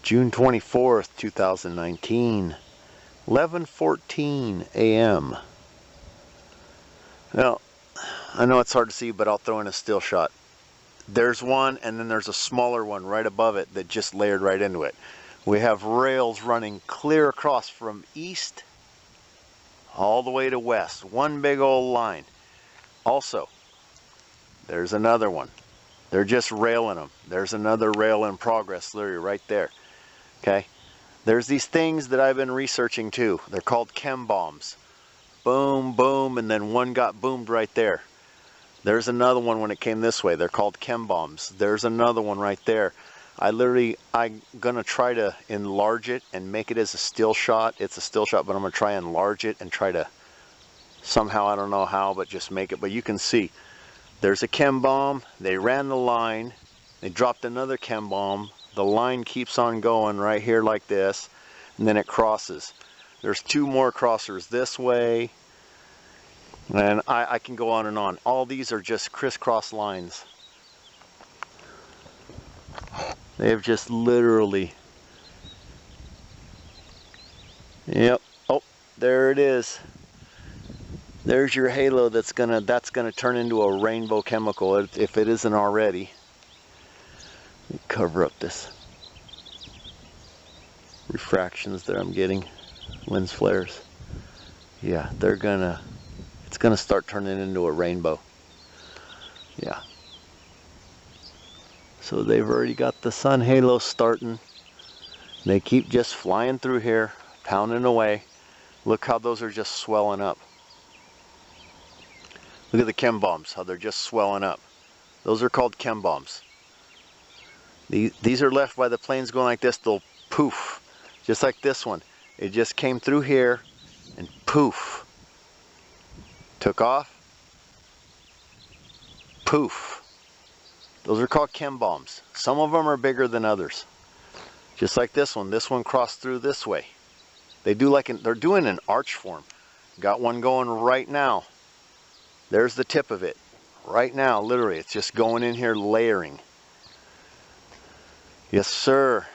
June 24th, 2019, 11:14 a.m. Now, I know it's hard to see, but I'll throw in a still shot. There's one, and then there's a smaller one right above it that just layered right into it. We have rails running clear across from east all the way to west. One big old line. Also, there's another one. They're just railing them. There's another rail in progress, literally right there. Okay? There's these things that I've been researching too. They're called chem bombs. Boom, boom, and then one got boomed right there. There's another one when it came this way. They're called chem bombs. There's another one right there. I'm gonna try to enlarge it and make it as a still shot. It's a still shot, but I'm gonna try and enlarge it and try to somehow, I don't know how, but just make it. But you can see there's a chem bomb. They ran the line. They dropped another chem bomb. The line keeps on going right here like this, and then it crosses. There's two more crossers this way, and I can go on and on. All these are just crisscross lines. They have just literally, yep, oh, there it is. There's your halo that's gonna turn into a rainbow chemical if it isn't already. Let me cover up this refractions that I'm getting, lens flares. Yeah, it's gonna start turning into a rainbow. Yeah. So they've already got the sun halo starting. They keep just flying through here, pounding away. Look how those are just swelling up. Look at the chem bombs, how they're just swelling up. Those are called chem bombs. These are left by the planes going like this. They'll poof, just like this one. It just came through here and poof. Took off, poof. Those are called chem bombs. Some of them are bigger than others. Just like this one. This one crossed through this way. They're doing an arch form. Got one going right now. There's the tip of it. Right now, literally, it's just going in here layering. Yes, sir.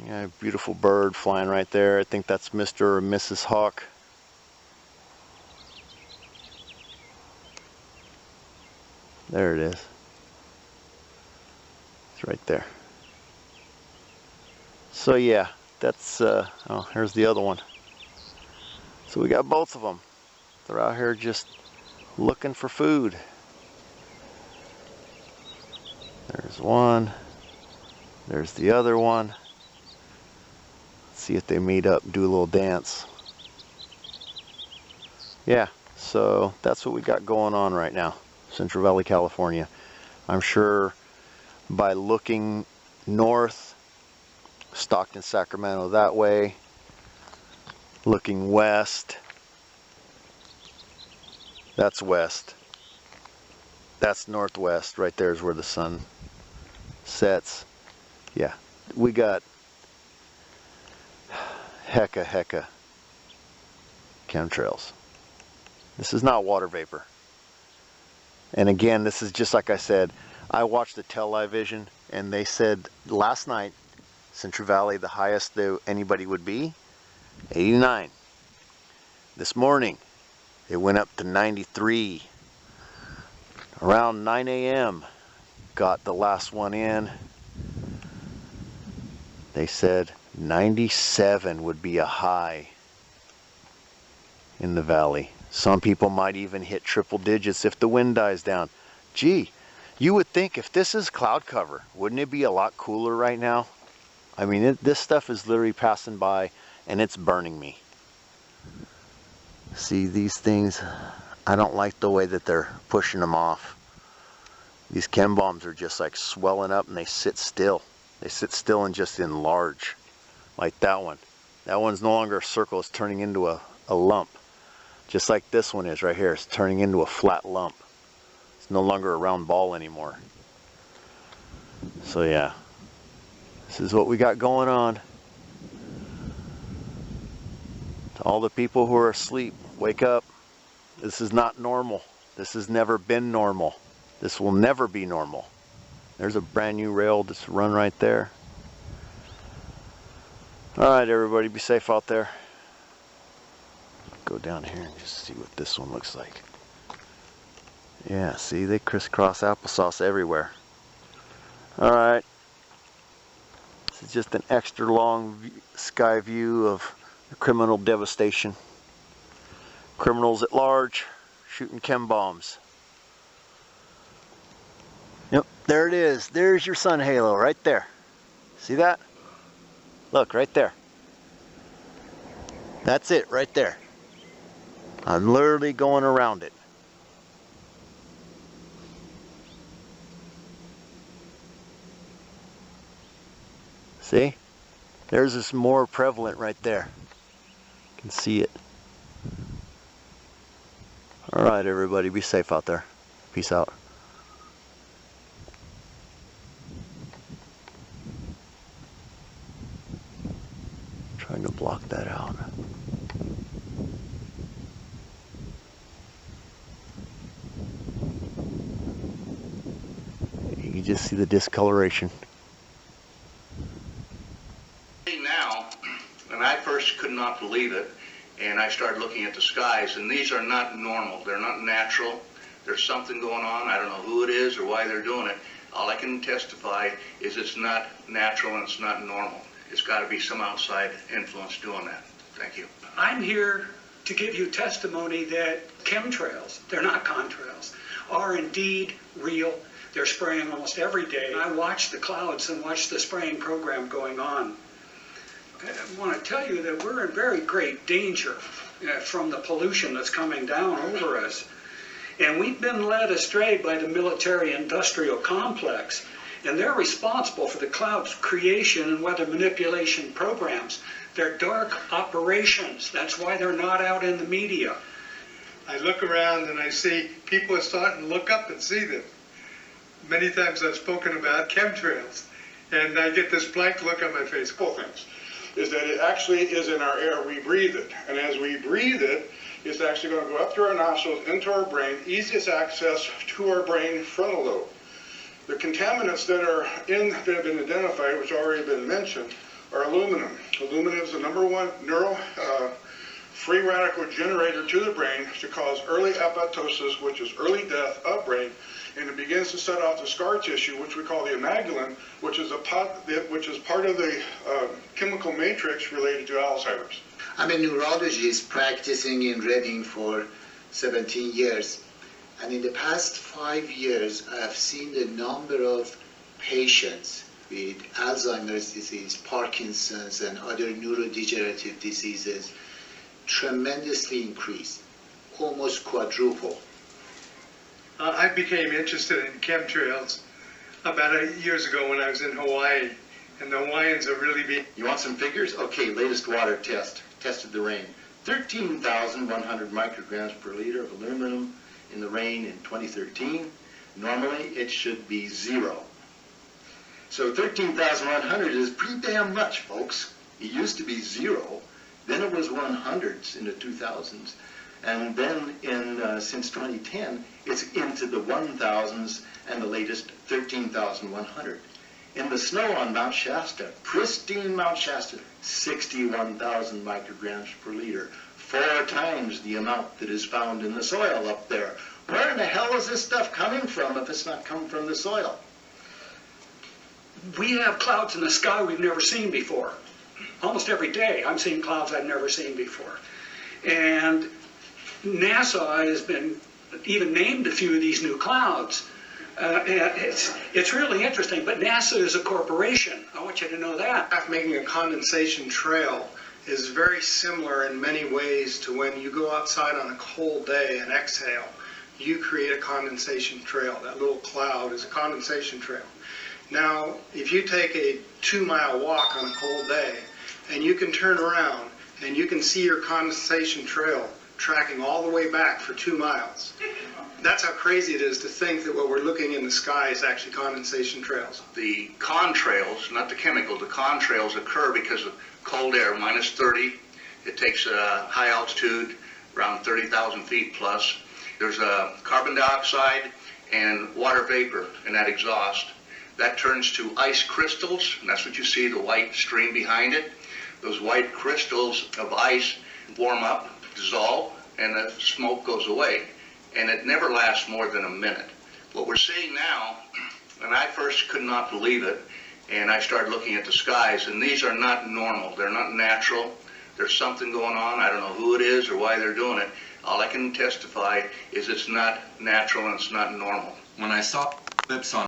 Yeah, beautiful bird flying right there. I think that's Mr. or Mrs. Hawk. There it is. It's right there. So yeah, that's, oh, here's the other one. So we got both of them. They're out here just looking for food. There's one. There's the other one. Let's see if they meet up and do a little dance. Yeah, so that's what we got going on right now, Central Valley, California. I'm sure by looking north, Stockton, Sacramento that way, looking west, that's west, that's northwest. Right there is where the sun sets. Yeah, we got hecka chemtrails. This is not water vapor. And again, this is just like I said, I watched the television and they said last night, Central Valley, the highest that anybody would be, 89. This morning, it went up to 93. Around 9 a.m., got the last one in. They said 97 would be a high in the valley. Some people might even hit triple digits if the wind dies down. Gee, you would think if this is cloud cover, wouldn't it be a lot cooler right now? I mean, this stuff is literally passing by and it's burning me. See, these things, I don't like the way that they're pushing them off. These chem bombs are just like swelling up and they sit still. They sit still and just enlarge. Like that one. That one's no longer a circle, it's turning into a lump. Just like this one is right here, it's turning into a flat lump. It's no longer a round ball anymore. So yeah, this is what we got going on. To all the people who are asleep, wake up. This is not normal. This has never been normal. This will never be normal. There's a brand new rail just run right there. Alright everybody, be safe out there. Go down here and just see what this one looks like. Yeah, see, they crisscross applesauce everywhere. Alright. This is just an extra long sky view of the criminal devastation. Criminals at large shooting chem bombs. Yep, there it is. There's your sun halo right there. See that? Look, right there. That's it, right there. I'm literally going around it. See? There's this more prevalent right there. You can see it. Alright everybody, be safe out there. Peace out. Trying to block that out. You can just see the discoloration. Now, and I first could not believe it, and I started looking at the skies, and these are not normal. They're not natural. There's something going on. I don't know who it is or why they're doing it. All I can testify is it's not natural and it's not normal. It's got to be some outside influence doing that. Thank you. I'm here to give you testimony that chemtrails, they're not contrails, are indeed real. They're spraying almost every day. I watch the clouds and watch the spraying program going on. I want to tell you that we're in very great danger from the pollution that's coming down over us. And we've been led astray by the military-industrial complex, and they're responsible for the cloud's creation and weather manipulation programs. They're dark operations. That's why they're not out in the media. I look around and I see people are starting to look up and see them. Many times I've spoken about chemtrails, and I get this blank look on my face. Couple things is that it actually is in our air. We breathe it, and as we breathe it, it's actually going to go up through our nostrils into our brain. Easiest access to our brain frontal lobe. The contaminants that have been identified, which have already been mentioned, are aluminum. Aluminum is the #1 neural free radical generator to the brain to cause early apoptosis, which is early death of brain, and it begins to set off the scar tissue, which we call the amygdalin, which is part of the chemical matrix related to Alzheimer's. I'm a neurologist practicing in Reading for 17 years. And in the past 5 years, I've seen the number of patients with Alzheimer's disease, Parkinson's, and other neurodegenerative diseases tremendously increase, almost quadruple. I became interested in chemtrails about 8 years ago when I was in Hawaii, and the Hawaiians are really being... You want some figures? Okay, latest water test. Tested the rain. 13,100 micrograms per liter of aluminum in the rain in 2013. Normally, it should be 0. So 13,100 is pretty damn much, folks. It used to be 0. Then it was 100s in the 2000s. And then since 2010, it's into the 1,000s and the latest 13,100. In the snow on Mount Shasta, pristine Mount Shasta, 61,000 micrograms per liter, 4 times the amount that is found in the soil up there. Where in the hell is this stuff coming from if it's not come from the soil? We have clouds in the sky we've never seen before. Almost every day I'm seeing clouds I've never seen before. And NASA has been even named a few of these new clouds. It's really interesting, but NASA is a corporation. I want you to know that. Making a condensation trail is very similar in many ways to when you go outside on a cold day and exhale. You create a condensation trail. That little cloud is a condensation trail. Now, if you take a 2-mile walk on a cold day and you can turn around and you can see your condensation trail tracking all the way back for 2 miles. That's how crazy it is to think that what we're looking in the sky is actually condensation trails. The contrails, not the chemical, the contrails occur because of cold air, minus 30. It takes a high altitude, around 30,000 feet plus. There's carbon dioxide and water vapor in that exhaust. That turns to ice crystals, and that's what you see, the white stream behind it. those white crystals of ice warm up, dissolve, and the smoke goes away. And it never lasts more than a minute. What we're seeing now, and I first could not believe it, and I started looking at the skies, and these are not normal. They're not natural. There's something going on. I don't know who it is or why they're doing it. All I can testify is it's not natural and it's not normal. When I saw clips on